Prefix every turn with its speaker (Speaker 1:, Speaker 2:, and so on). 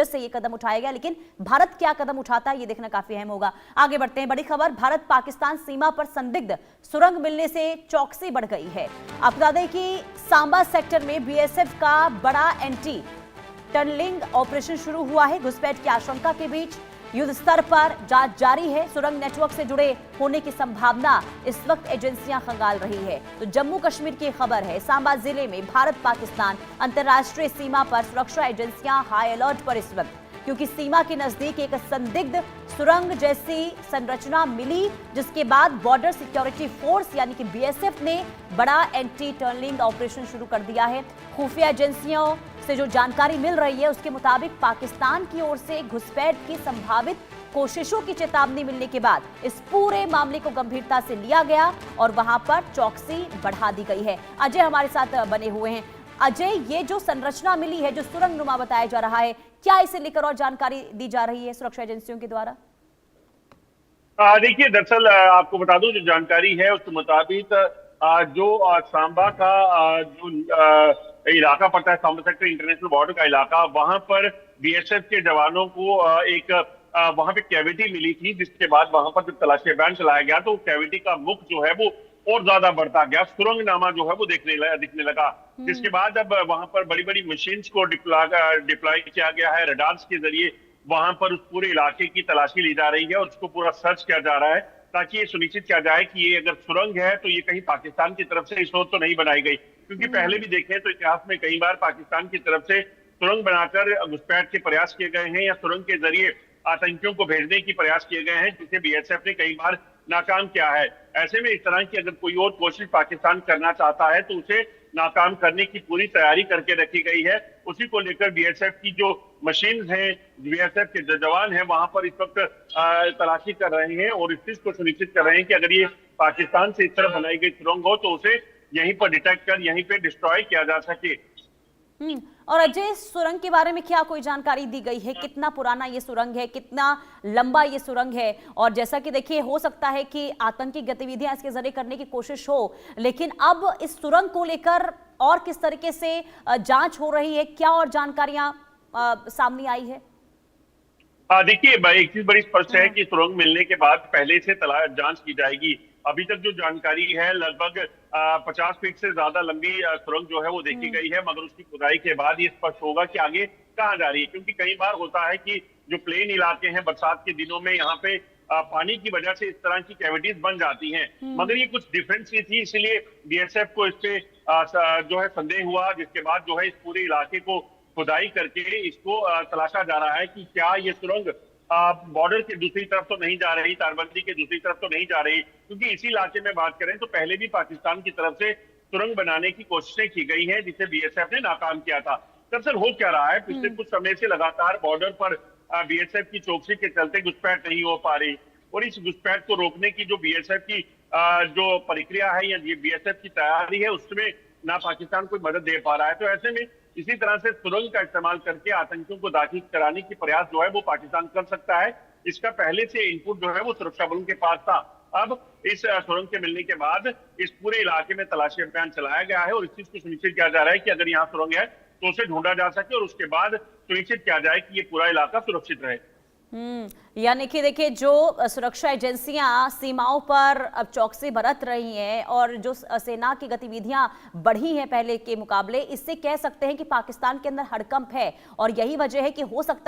Speaker 1: से ये कदम उठाया गया, लेकिन भारत क्या कदम उठाता है ये देखना काफी अहम होगा। आगे बढ़ते हैं, बड़ी खबर, भारत पाकिस्तान सीमा पर संदिग्ध सुरंग मिलने से चौकसी बढ़ गई है। आपको बता दें कि सांबा सेक्टर में बीएसएफ का बड़ा एंटी टनलिंग ऑपरेशन शुरू हुआ है। घुसपैठ की आशंका के बीच युद्ध स्तर पर जांच जारी है। सुरंग नेटवर्क से जुड़े होने की संभावना इस वक्त एजेंसियां खंगाल रही है। तो जम्मू कश्मीर की खबर है, सांबा जिले में भारत पाकिस्तान अंतर्राष्ट्रीय सीमा पर सुरक्षा एजेंसियां हाई अलर्ट पर इस वक्त, क्योंकि सीमा के नजदीक एक संदिग्ध सुरंग जैसी संरचना मिली, जिसके बाद बॉर्डर सिक्योरिटी फोर्स यानी कि बीएसएफ ने बड़ा एंटी टनलिंग ऑपरेशन शुरू कर दिया है। खुफिया एजेंसियों से जो जानकारी मिल रही है उसके मुताबिक पाकिस्तान की ओर से घुसपैठ की संभावित कोशिशों की चेतावनी मिलने के बाद इस पूरे मामले को गंभीरता से लिया गया और वहां पर चौकसी बढ़ा दी गई है। अजय हमारे साथ बने हुए हैं। अजय, ये जो संरचना मिली है, जो सुरंग नुमा बताया जा रहा है, क्या इसे लेकर और जानकारी दी जा रही है सुरक्षा एजेंसियों के द्वारा?
Speaker 2: देखिए, दरअसल आपको बता दूं, जो जानकारी है उसके मुताबिक जो सांबा का जो इलाका पड़ता है, सांबा सेक्टर इंटरनेशनल बॉर्डर का इलाका, वहां पर बीएसएफ के जवानों को एक वहां पे कैविटी मिली थी, जिसके बाद वहां पर जब तलाशी अभियान चलाया गया तो कैविटी का मुख जो है वो और ज्यादा बढ़ता गया, सुरंगनामा जो है वो दिखने लगा। जिसके बाद अब वहां पर बड़ी बड़ी मशीन्स को डिप्लॉय किया गया है। रडार्स के जरिए वहां पर उस पूरे इलाके की तलाशी ली जा रही है और उसको पूरा सर्च किया जा रहा है, ताकि ये सुनिश्चित किया जाए कि ये अगर सुरंग है तो ये कहीं पाकिस्तान की तरफ से इस वक्त तो नहीं बनाई गई, क्योंकि पहले भी देखें तो इतिहास में कई बार पाकिस्तान की तरफ से सुरंग बनाकर घुसपैठ के प्रयास किए गए हैं या सुरंग के जरिए आतंकियों को भेजने की प्रयास किए गए हैं, जिसे बीएसएफ ने कई बार नाकाम किया है। ऐसे में इस तरह की अगर कोई और कोशिश पाकिस्तान करना चाहता है तो उसे नाकाम करने की पूरी तैयारी करके रखी गई है। उसी को लेकर बीएसएफ की जो मशीन हैं, बीएसएफ के जवान हैं, वहां पर इस वक्त तलाशी कर रहे हैं और इस चीज को सुनिश्चित कर रहे हैं कि अगर ये पाकिस्तान से इस तरह बनाई गई सुरंग हो तो उसे यहीं पर डिटेक्ट कर यहीं पे डिस्ट्रॉय किया जा सके।
Speaker 1: और अजय, सुरंग के बारे में क्या कोई जानकारी दी गई है? कितना पुराना ये सुरंग है, कितना लंबा ये सुरंग है? और जैसा कि देखिए, हो सकता है कि आतंकी गतिविधियां इसके जरिए करने की कोशिश हो, लेकिन अब इस सुरंग को लेकर और किस तरीके से जांच हो रही है? क्या और जानकारियां सामने आई है?
Speaker 2: देखिए, एक चीज बड़ी स्पष्ट है कि सुरंग मिलने के बाद पहले से जांच की जाएगी। अभी तक जो जानकारी है, लगभग 50 फीट से ज्यादा लंबी सुरंग जो है वो देखी गई है, मगर उसकी खुदाई के बाद ये स्पष्ट होगा कि आगे कहाँ जा रही है। क्योंकि कई बार होता है कि जो प्लेन इलाके हैं, बरसात के दिनों में यहाँ पे पानी की वजह से इस तरह की कैविटीज बन जाती हैं, मगर ये कुछ डिफरेंट सी थी, इसलिए बीएसएफ को इस पे जो है संदेह हुआ, जिसके बाद जो है इस पूरे इलाके को खुदाई करके इसको तलाशा जा रहा है कि क्या ये सुरंग बॉर्डर के दूसरी तरफ तो नहीं जा रही, तारबंदी के दूसरी तरफ तो नहीं जा रही। क्योंकि इसी इलाके में बात करें तो पहले भी पाकिस्तान की तरफ से सुरंग बनाने की कोशिशें की गई हैं, जिसे बीएसएफ ने नाकाम किया था। दरअसल हो क्या रहा है, पिछले कुछ समय से लगातार बॉर्डर पर बीएसएफ की चौकसी के चलते घुसपैठ नहीं हो पा रही, और इस घुसपैठ को रोकने की जो बीएसएफ की जो प्रक्रिया है या बीएसएफ की तैयारी है, उसमें ना पाकिस्तान कोई मदद दे पा रहा है। तो ऐसे में इसी तरह से सुरंग का इस्तेमाल करके आतंकियों को दाखिल कराने की प्रयास जो है वो पाकिस्तान कर सकता है। इसका पहले से इनपुट जो है वो सुरक्षा बलों के पास था। अब इस सुरंग के मिलने के बाद इस पूरे इलाके में तलाशी अभियान चलाया गया है और इस चीज को सुनिश्चित किया जा रहा है कि अगर यहाँ सुरंग है तो उसे ढूंढा जा सके और उसके बाद सुनिश्चित किया जाए कि ये पूरा इलाका सुरक्षित रहे।
Speaker 1: यानी कि देखिए, जो सुरक्षा एजेंसियां सीमाओं पर अब चौकसी बरत रही हैं और जो सेना की गतिविधियां बढ़ी हैं पहले के मुकाबले, इससे कह सकते हैं कि पाकिस्तान के अंदर हड़कंप है और यही वजह है कि हो सकता है